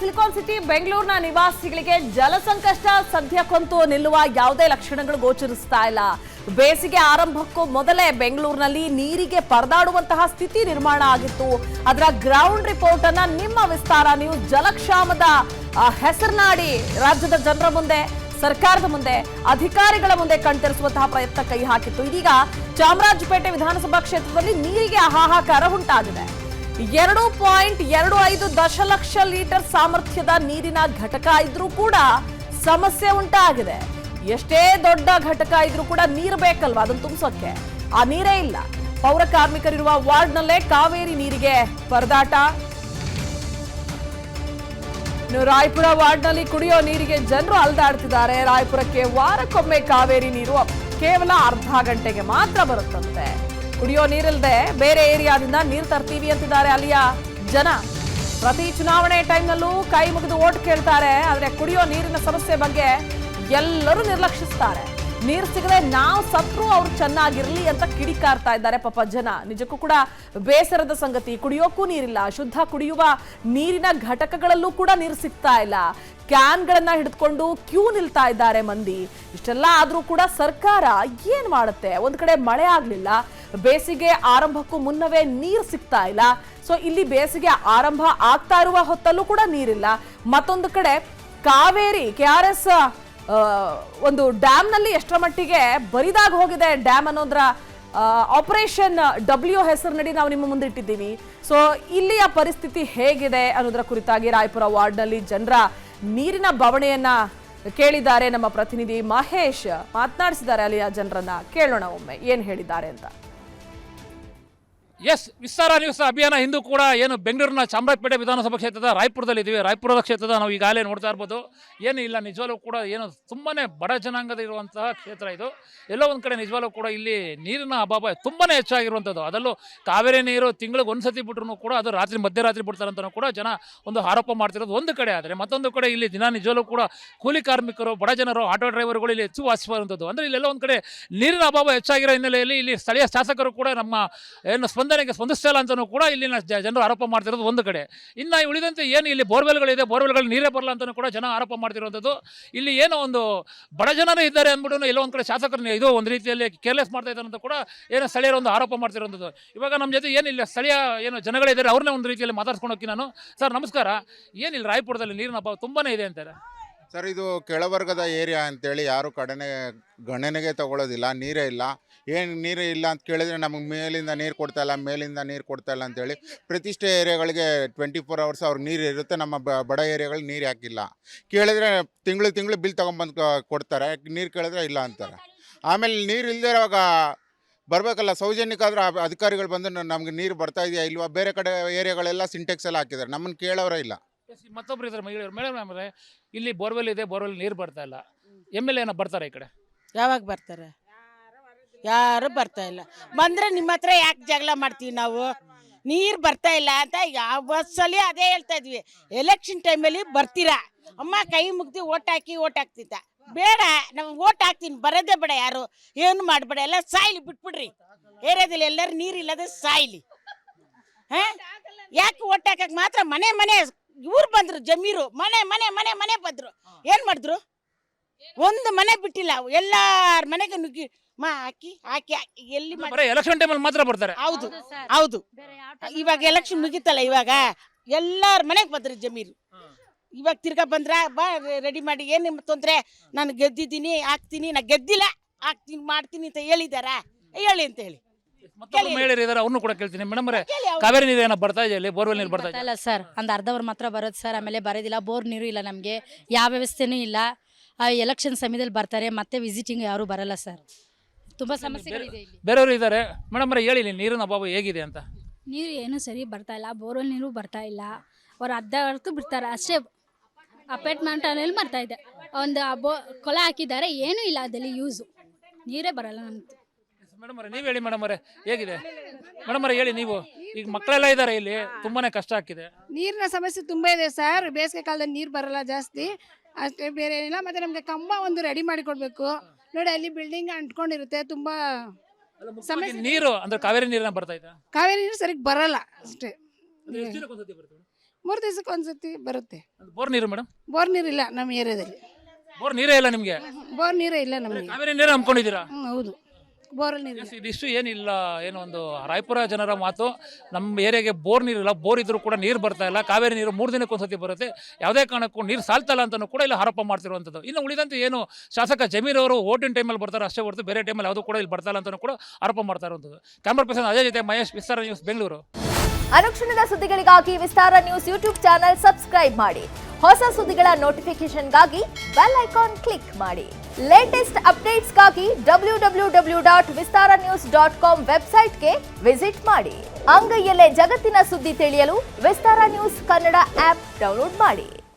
Silicon city ಬೆಂಗಳೂರಿನ ನಿವಾಸಿಗಳಿಗೆ ಜಲ ಸಂಕಷ್ಟ ಸದ್ಯಕ್ಕಂತೂ ನಿಲ್ಲುವ ಯಾವುದೇ ಲಕ್ಷಣಗಳು ಗೋಚರಿಸ್ತಾ ಇಲ್ಲ. ಬೇಸಿಗೆ ಆರಂಭಕ್ಕೂ ಮೊದಲೇ ಬೆಂಗಳೂರಿನಲ್ಲಿ ನೀರಿಗೆ ಪರದಾಡುವಂತಹ ಸ್ಥಿತಿ ನಿರ್ಮಾಣ ಆಗಿತ್ತು. ಅದರ ಗ್ರೌಂಡ್ ರಿಪೋರ್ಟ್ ಅನ್ನ ನಿಮ್ಮ ವಿಸ್ತಾರ ನ್ಯೂಸ್ ಜಲಕ್ಷಾಮದ ಹೆಸರನಾಡಿ ರಾಜ್ಯದ ಜನರ ಮುಂದೆ, ಸರ್ಕಾರದ ಮುಂದೆ, ಅಧಿಕಾರಿಗಳ ಮುಂದೆ ಕಣ್ತರಿಸುವಂತಹ ಪ್ರಯತ್ನ ಕೈ ಹಾಕಿತ್ತು. ಇದೀಗ ಚಾಮರಾಜಪೇಟೆ ವಿಧಾನಸಭಾ ಕ್ಷೇತ್ರದಲ್ಲಿ ನೀರಿಗೆ ಹಾಹಾಕಾರ ಉಂಟಾಗಿದೆ. 2.25 ದಶಲಕ್ಷ ಲೀಟರ್ ಸಾಮರ್ಥ್ಯದ ನೀರಿನ ಘಟಕ ಇದ್ರೂ ಕೂಡ ಸಮಸ್ಯೆ ಉಂಟಾಗಿದೆ. ಎಷ್ಟೇ ದೊಡ್ಡ ಘಟಕ ಇದ್ರೂ ಕೂಡ ನೀರು ಬೇಕಲ್ವಾ ಅದನ್ನು ತುಂಬಿಸೋಕೆ, ಆ ನೀರೇ ಇಲ್ಲ. ಪೌರ ಕಾರ್ಮಿಕರಿರುವ ವಾರ್ಡ್ನಲ್ಲೇ ಕಾವೇರಿ ನೀರಿಗೆ ಪರದಾಟ. ರಾಯಪುರ ವಾರ್ಡ್ನಲ್ಲಿ ಕುಡಿಯೋ ನೀರಿಗೆ ಜನರು ಅಲ್ದಾಡ್ತಿದ್ದಾರೆ. ರಾಯಪುರಕ್ಕೆ ವಾರಕ್ಕೊಮ್ಮೆ ಕಾವೇರಿ ನೀರು ಕೇವಲ ಅರ್ಧ ಗಂಟೆಗೆ ಮಾತ್ರ ಬರುತ್ತಂತೆ. ಕುಡಿಯೋ ನೀರಿಲ್ಲದೆ ಬೇರೆ ಏರಿಯಾದಿಂದ ನೀರು ತರ್ತೀವಿ ಅಂತಿದ್ದಾರೆ ಅಲ್ಲಿಯ ಜನ. ಪ್ರತಿ ಚುನಾವಣೆ ಟೈಮ್ನಲ್ಲೂ ಕೈ ಮುಗಿದು ಓಟ್ ಕೇಳ್ತಾರೆ. ಆದರೆ ಕುಡಿಯೋ ನೀರಿನ ಸಮಸ್ಯೆ ಬಗ್ಗೆ ಎಲ್ಲರೂ ನಿರ್ಲಕ್ಷಿಸ್ತಾರೆ. ನೀರು ಸಿಗದೆ ನಾವು ಸತ್ರು ಅವ್ರು ಚೆನ್ನಾಗಿರ್ಲಿ ಅಂತ ಕಿಡಿಕಾರ್ತಾ ಇದ್ದಾರೆ ಪಾಪ ಜನ. ನಿಜಕ್ಕೂ ಕೂಡ ಬೇಸರದ ಸಂಗತಿ. ಕುಡಿಯೋಕ್ಕೂ ನೀರಿಲ್ಲ. ಶುದ್ಧ ಕುಡಿಯುವ ನೀರಿನ ಘಟಕಗಳಲ್ಲೂ ಕೂಡ ನೀರು ಸಿಗ್ತಾ ಇಲ್ಲ. ಕ್ಯಾನ್ಗಳನ್ನ ಹಿಡಿದುಕೊಂಡು ಕ್ಯೂ ನಿಲ್ತಾ ಇದ್ದಾರೆ ಮಂದಿ. ಇಷ್ಟೆಲ್ಲ ಆದ್ರೂ ಕೂಡ ಸರ್ಕಾರ ಏನ್ ಮಾಡುತ್ತೆ? ಒಂದ್ ಕಡೆ ಮಳೆ ಆಗ್ಲಿಲ್ಲ, ಬೇಸಿಗೆ ಆರಂಭಕ್ಕೂ ಮುನ್ನವೇ ನೀರು ಸಿಗ್ತಾ ಇಲ್ಲ. ಸೊ ಇಲ್ಲಿ ಬೇಸಿಗೆ ಆರಂಭ ಆಗ್ತಾ ಇರುವ ಹೊತ್ತಲ್ಲೂ ಕೂಡ ನೀರಿಲ್ಲ. ಮತ್ತೊಂದು ಕಡೆ ಕಾವೇರಿ KRS ಒಂದು ಡ್ಯಾಮ್ ನಲ್ಲಿ ಎಷ್ಟರ ಮಟ್ಟಿಗೆ ಬರಿದಾಗ ಹೋಗಿದೆ ಡ್ಯಾಮ್ ಅನ್ನೋದ್ರ ಆಪರೇಷನ್ W ಹೆಸರಿನಡಿ ನಾವು ನಿಮ್ಮ ಮುಂದೆ ಇಟ್ಟಿದ್ದೀವಿ. ಸೊ ಇಲ್ಲಿಯ ಪರಿಸ್ಥಿತಿ ಹೇಗಿದೆ ಅನ್ನೋದರ ಕುರಿತಾಗಿ ರಾಯಪುರ ವಾರ್ಡ್ನಲ್ಲಿ ಜನರ ನೀರಿನ ಬವಣೆಯನ್ನ ಕೇಳಿದ್ದಾರೆ ನಮ್ಮ ಪ್ರತಿನಿಧಿ ಮಹೇಶ್. ಮಾತನಾಡಿಸಿದ್ದಾರೆ ಅಲ್ಲಿಯ ಜನರನ್ನ. ಕೇಳೋಣ ಒಮ್ಮೆ ಏನ್ ಹೇಳಿದ್ದಾರೆ ಅಂತ. ಎಸ್, ವಿಸ್ತಾರ ನ್ಯೂಸ್ ಅಭಿಯಾನ ಹಿಂದೂ ಕೂಡ ಏನು ಬೆಂಗಳೂರಿನ ಚಾಮರಾಜಪೇಟೆ ವಿಧಾನಸಭಾ ಕ್ಷೇತ್ರದ ರಾಯಪುರದಲ್ಲಿದ್ದೀವಿ. ರಾಯಪುರದ ಕ್ಷೇತ್ರದ ನಾವು ಈಗಾಗಲೇ ನೋಡ್ತಾ ಇರ್ಬೋದು. ಏನು ಇಲ್ಲ, ನಿಜವಾಗ್ಲೂ ಕೂಡ ಏನು ತುಂಬಾ ಬಡ ಜನಾಂಗದ ಇರುವಂತಹ ಕ್ಷೇತ್ರ ಇದು. ಎಲ್ಲೋ ಒಂದು ಕಡೆ ನಿಜವಾಗ್ಲೂ ಕೂಡ ಇಲ್ಲಿ ನೀರಿನ ಅಭಾವ ತುಂಬಾ ಹೆಚ್ಚಾಗಿರುವಂಥದ್ದು. ಅದರಲ್ಲೂ ಕಾವೇರಿ ನೀರು ತಿಂಗಳಿಗೆ ಒಂದ್ಸತಿ ಬಿಟ್ರು ಕೂಡ ಅದು ಮಧ್ಯರಾತ್ರಿ ಬಿಡ್ತಾರಂತನೂ ಕೂಡ ಜನ ಒಂದು ಆರೋಪ ಮಾಡ್ತಿರೋದು ಒಂದು ಕಡೆ. ಆದರೆ ಮತ್ತೊಂದು ಕಡೆ ಇಲ್ಲಿ ದಿನ ನಿಜವಾಗ್ಲೂ ಕೂಡ ಕೂಲಿ ಕಾರ್ಮಿಕರು, ಬಡ ಜನರು, ಆಟೋ ಡ್ರೈವರ್ಗಳು ಇಲ್ಲಿ ಹೆಚ್ಚು ವಾಸಿಸುವಂಥದ್ದು. ಅಂದರೆ ಇಲ್ಲೆಲ್ಲ ಒಂದು ಕಡೆ ನೀರಿನ ಅಭಾವ ಹೆಚ್ಚಾಗಿರೋ ಹಿನ್ನೆಲೆಯಲ್ಲಿ ಇಲ್ಲಿ ಸ್ಥಳೀಯ ಶಾಸಕರು ಕೂಡ ನಮ್ಮ ಏನು ಸ್ಪಂದಿಸ್ತಾ ಇಲ್ಲ ಅಂತಲೂ ಕೂಡ ಇಲ್ಲಿನ ಜನರು ಆರೋಪ ಮಾಡ್ತಿರೋದು ಒಂದು ಕಡೆ. ಇನ್ನು ಉಳಿದಂತೆ ಏನು ಇಲ್ಲಿ ಬೋರ್ವೆಲ್ಗಳಿದೆ, ಬೋರ್ವೆಲ್ಗಳು ನೀರೇ ಬರಲ್ಲ ಅಂತಲೂ ಕೂಡ ಜನ ಆರೋಪ ಮಾಡ್ತಿರುವಂಥದ್ದು. ಇಲ್ಲಿ ಏನೋ ಒಂದು ಬಡ ಜನರೇ ಇದ್ದಾರೆ ಅಂದ್ಬಿಟ್ಟು ಎಲ್ಲೋ ಒಂದು ಕಡೆ ಶಾಸಕರು ಇದು ಒಂದು ರೀತಿಯಲ್ಲಿ ಕೇರ್ಲೆಸ್ ಮಾಡ್ತಾ ಇದ್ದಾರೆ ಅಂತ ಕೂಡ ಏನೋ ಸ್ಥಳೀಯರು ಒಂದು ಆರೋಪ ಮಾಡ್ತಿರುವಂಥದ್ದು. ಇವಾಗ ನಮ್ಮ ಜೊತೆ ಏನಿಲ್ಲ ಸ್ಥಳೀಯ ಏನು ಜನಗಳಿದ್ದಾರೆ, ಅವ್ರನ್ನೇ ಒಂದು ರೀತಿಯಲ್ಲಿ ಮಾತಾಡ್ಸ್ಕೊಂಡು ನಾನು. ಸರ್ ನಮಸ್ಕಾರ. ಏನಿಲ್ಲ, ರಾಯಪುರದಲ್ಲಿ ನೀರಿನ ಅಭಾವ ತುಂಬಾ ಇದೆ ಅಂತಾರೆ ಸರ್. ಇದು ಕೆಳವರ್ಗದ ಏರಿಯಾ ಅಂತೇಳಿ ಯಾರು ಗಣನೆಗೆ ತಗೊಳ್ಳೋದಿಲ್ಲ. ನೀರೇ ಇಲ್ಲ. ಏನು ನೀರು ಇಲ್ಲ ಅಂತ ಕೇಳಿದರೆ ನಮಗೆ ಮೇಲಿಂದ ನೀರು ಕೊಡ್ತಾ ಇಲ್ಲ ಅಂತೇಳಿ ಪ್ರತಿಷ್ಠೆ ಏರಿಯಾಗಳಿಗೆ 24 hours ಅವ್ರಿಗೆ ನೀರು ಇರುತ್ತೆ. ನಮ್ಮ ಬಡ ಏರಿಯಾಗಳಿಗೆ ನೀರು ಹಾಕಿಲ್ಲ. ಕೇಳಿದರೆ ತಿಂಗಳು ಬಿಲ್ ತೊಗೊಂಬಂದು ಕೊಡ್ತಾರೆ. ನೀರು ಕೇಳಿದ್ರೆ ಇಲ್ಲ ಅಂತಾರೆ. ಆಮೇಲೆ ನೀರು ಇಲ್ಲದೆ ಇರುವಾಗ ಬರಬೇಕಲ್ಲ, ಸೌಜನ್ಯಕ್ಕಾದ್ರೂ ಅಧಿಕಾರಿಗಳು ಬಂದು ನಮಗೆ ನೀರು ಬರ್ತಾ ಇದೆಯಾ ಇಲ್ವಾ. ಬೇರೆ ಕಡೆ ಏರಿಯಾಗಳೆಲ್ಲ ಸಿಂಟೆಕ್ಸ್ ಎಲ್ಲ ಹಾಕಿದ್ದಾರೆ, ನಮ್ಮನ್ನು ಕೇಳೋರೇ ಇಲ್ಲ. ಮತ್ತೊಬ್ರು ಇದ್ದಾರೆ ಮೇಡಮ್ ಅಂದರೆ ಇಲ್ಲಿ ಬೋರ್ವೆಲ್ ಇದೆ, ಬೋರ್ವೆಲ್ ನೀರು ಬರ್ತಾ ಇಲ್ಲ. MLA ಏನೋ ಬರ್ತಾರೆ ಈ ಕಡೆ? ಯಾವಾಗ ಬರ್ತಾರೆ? ಯಾರು ಬರ್ತಾ ಇಲ್ಲ. ಬಂದರೆ ನಿಮ್ಮ ಹತ್ರ ಯಾಕೆ ಜಗಳ ಮಾಡ್ತೀವಿ ನಾವು? ನೀರು ಬರ್ತಾ ಇಲ್ಲ ಅಂತ ಯಾವ ಸಲ ಅದೇ ಹೇಳ್ತಾ ಇದ್ವಿ. ಎಲೆಕ್ಷನ್ ಟೈಮಲ್ಲಿ ಬರ್ತೀರಾ ಅಮ್ಮ, ಕೈ ಮುಗ್ದು ಓಟ್ ಹಾಕ್ತಿದ್ದ. ಬೇಡ, ನಮ್ಗೆ ಓಟ್ ಹಾಕ್ತೀನಿ, ಬರೋದೇ ಬೇಡ, ಯಾರು ಏನು ಮಾಡಬೇಡ, ಎಲ್ಲ ಸಾಯ್ಲಿ, ಬಿಟ್ಬಿಡ್ರಿ. ಏರಿಯಾದಲ್ಲಿ ಎಲ್ಲರೂ ನೀರು ಇಲ್ಲದೆ ಸಾಯ್ಲಿ. ಯಾಕೆ ಓಟ್ ಹಾಕಕ್ಕೆ ಮಾತ್ರ ಮನೆ ಇವ್ರು ಬಂದ್ರು, ಜಮೀರು ಮನೆ ಬಂದ್ರು. ಏನು ಮಾಡಿದ್ರು? ಒಂದು ಮನೆ ಬಿಟ್ಟಿಲ್ಲ. ಎಲ್ಲಾರ ಮನೆಗೆ ನುಗ್ಗಿ ಹಾಕಿ ಎಲ್ಲಿ ಎಲೆಕ್ಷನ್ ಟೈಮಲ್ಲಿ ಮಾತ್ರ ಬರ್ತಾರೆ. ಹೌದು. ಇವಾಗ ಎಲೆಕ್ಷನ್ ಮುಗಿತಲ್ಲ, ಇವಾಗ ಎಲ್ಲಾರ ಮನೆಗೆ ಬಂದ್ರು ಜಮೀರು. ಇವಾಗ ತಿರ್ಗಾ ಬಂದ್ರ ಬಾ ರೆಡಿ ಮಾಡಿ, ಏನು ತೊಂದರೆ, ನಾನು ಗೆದ್ದಿದ್ದೀನಿ, ಹಾಕ್ತೀನಿ, ನಾ ಗೆದ್ದಿಲ್ಲ, ಹಾಕ್ತೀನಿ ಮಾಡ್ತೀನಿ ಅಂತ ಹೇಳಿದಾರ, ಹೇಳಿ ಅಂತ ಹೇಳಿ. ಅವ್ರನ್ನು ಕೂಡ ಕೇಳ್ತೀನಿ. ಮೇಡಮ್ ಕಾವೇರಿ ನೀರು ಏನೋ ಬರ್ತಾ ಇದೆ, ಬೋರ್ವೆಲ್ ನೀರು ಬರ್ತಾ ಇಲ್ಲ ಸರ್. ಒಂದು ಅರ್ಧವ್ರು ಮಾತ್ರ ಬರೋದು ಸರ್. ಆಮೇಲೆ ಬರೋದಿಲ್ಲ. ಬೋರ್ ನೀರು ಇಲ್ಲ ನಮಗೆ, ಯಾವ ವ್ಯವಸ್ಥೆನೂ ಇಲ್ಲ. ಎಲೆಕ್ಷನ್ ಸಮಯದಲ್ಲಿ ಬರ್ತಾರೆ, ಮತ್ತೆ ವಿಸಿಟಿಂಗ್ ಯಾರು ಬರಲ್ಲ ಸರ್. ತುಂಬಾ ಸಮಸ್ಯೆಗಳಿದೆ ಇಲ್ಲಿ. ಬೇರೆಯವರು ಇದ್ದಾರೆ. ಮೇಡಮ್ ಹೇಳಿ, ನೀರಿನ ಅಭಾವ ಹೇಗಿದೆ ಅಂತ. ನೀರು ಏನು ಸರಿ ಬರ್ತಾ ಇಲ್ಲ. ಬೋರ್ವೆಲ್ ನೀರು ಬರ್ತಾ ಇಲ್ಲ. ಅವ್ರು ಅರ್ಧ ಬಿಡ್ತಾರೆ ಅಷ್ಟೇ. ಅಪಾರ್ಟ್ಮೆಂಟ್ ಅಲ್ಲಿ ಬರ್ತಾ ಇದೆ. ಒಂದು ಕೊಳ ಹಾಕಿದ್ದಾರೆ, ಏನೂ ಇಲ್ಲ ಅದಲ್ಲಿ ಯೂಸು. ನೀರೇ ಬರಲ್ಲ ನಮ್ಗೆ. ಮೇಡಮ್ ನೀವು ಹೇಳಿ ಮೇಡಮ್ ಹೇಗಿದೆ? ಮೇಡಮ್ ಹೇಳಿ, ನೀವು ಈಗ ಮಕ್ಕಳೆಲ್ಲ ಇದ್ದಾರೆ, ಇಲ್ಲಿ ತುಂಬಾನೇ ಕಷ್ಟ ಆಗ್ತಿದೆ. ನೀರಿನ ಸಮಸ್ಯೆ ತುಂಬ ಇದೆ ಸರ್. ಬೇಸಿಗೆ ಕಾಲದಲ್ಲಿ ನೀರು ಬರಲ್ಲ ಜಾಸ್ತಿ, ಅಷ್ಟೇ, ಬೇರೆ ಏನಿಲ್ಲ. ಮತ್ತು ನಮಗೆ ಕಂಬ ಒಂದು ರೆಡಿ ಮಾಡಿ ಕೊಡಬೇಕು ನೋಡಿ. ಅಲ್ಲಿ ಬಿಲ್ಡಿಂಗ್ ಅಂಟ್ಕೊಂಡಿರುತ್ತೆ, ತುಂಬ ಸಮಸ್ಯೆ. ನೀರು ಅಂದ್ರೆ ಕಾವೇರಿ ನೀರಿನ ಬರ್ತಾ ಇದೆ. ಕಾವೇರಿ ನೀರು ಸರಿಗೆ ಬರಲ್ಲ ಅಷ್ಟೇ. 3 ದಿವಸಕ್ಕೆ ಒಂದ್ಸತಿ ಬರುತ್ತೆ. ಬೋರ್ ನೀರು ಮೇಡಮ್? ಬೋರ್ ನೀರಿಲ್ಲ ನಮ್ಮ ಏರಿಯಾದಲ್ಲಿ. ಬೋರ್ ನೀರೇ ಇಲ್ಲ ನಿಮಗೆ? ಬೋರ್ ನೀರೇ ಇಲ್ಲ ನಮಗೆ. ಕಾವೇರಿ ನೀರೇ ನಂಬ್ಕೊಂಡಿದ್ದೀರಾ? ಹೌದು, ಬೋರಲ್ಲಿ ನೀರಿಲ್ಲ. ಇದಿಷ್ಟು ಏನಿಲ್ಲ, ಏನೋ ಒಂದು ರಾಯಪುರ ಜನರ ಮಾತು, ನಮ್ಮ ಏರಿಯಾಗೆ ಬೋರ್ ನೀರಿಲ್ಲ, ಬೋರ್ ಇದ್ರೂ ಕೂಡ ನೀರು ಬರ್ತಾ ಇಲ್ಲ, ಕಾವೇರಿ ನೀರು 3 ದಿನಕ್ಕೆ ಒಂದ್ಸತಿ ಬರುತ್ತೆ, ಯಾವುದೇ ಕಾರಣಕ್ಕೂ ನೀರು ಸಾಲ್ತಲ್ಲ ಅಂತಲೂ ಕೂಡ ಇಲ್ಲಿ ಆರೋಪ ಮಾಡ್ತಿರುವಂಥದ್ದು. ಇನ್ನು ಉಳಿದಂತೆ ಏನು ಶಾಸಕ ಜಮೀರ್ ಅವರು ಓಟಿನ ಟೈಮಲ್ಲಿ ಬರ್ತಾರೆ ಅಷ್ಟೇ ಹೊರತು ಬೇರೆ ಟೈಮಲ್ಲಿ ಯಾವುದೂ ಕೂಡ ಇಲ್ಲಿ ಬರ್ತಾ ಇಲ್ಲ ಅಂತಲೂ ಕೂಡ ಆರೋಪ ಮಾಡ್ತಾ ಇರುವಂಥದ್ದು. ಕ್ಯಾಮ್ರಾ ಪರ್ಸನ್ ಅಜಯ್ ಜೊತೆ ಮಹೇಶ್, ವಿಸ್ತಾರ ನ್ಯೂಸ್, ಬೆಂಗಳೂರು. ಅನುಕ್ಷಣದ ಸುದ್ದಿಗಳಿಗಾಗಿ ವಿಸ್ತಾರ ನ್ಯೂಸ್ ಯೂಟ್ಯೂಬ್ ಚಾನೆಲ್ ಸಬ್ಸ್ಕ್ರೈಬ್ ಮಾಡಿ. ಹೊಸ ಸುದ್ದಿಗಳ ನೋಟಿಫಿಕೇಶನ್ಗಾಗಿ ಬೆಲ್ ಐಕಾನ್ ಕ್ಲಿಕ್ ಮಾಡಿ. ಲೇಟೆಸ್ಟ್ ಅಪ್ಡೇಟ್ಸ್ಗಾಗಿ www.vistaranews.com ವೆಬ್ಸೈಟ್ಗೆ ವಿಸಿಟ್ ಮಾಡಿ. ಅಂಗೈಯಲ್ಲೇ ಜಗತ್ತಿನ ಸುದ್ದಿ ತಿಳಿಯಲು ವಿಸ್ತಾರ ನ್ಯೂಸ್ ಕನ್ನಡ ಆಪ್ ಡೌನ್ಲೋಡ್ ಮಾಡಿ.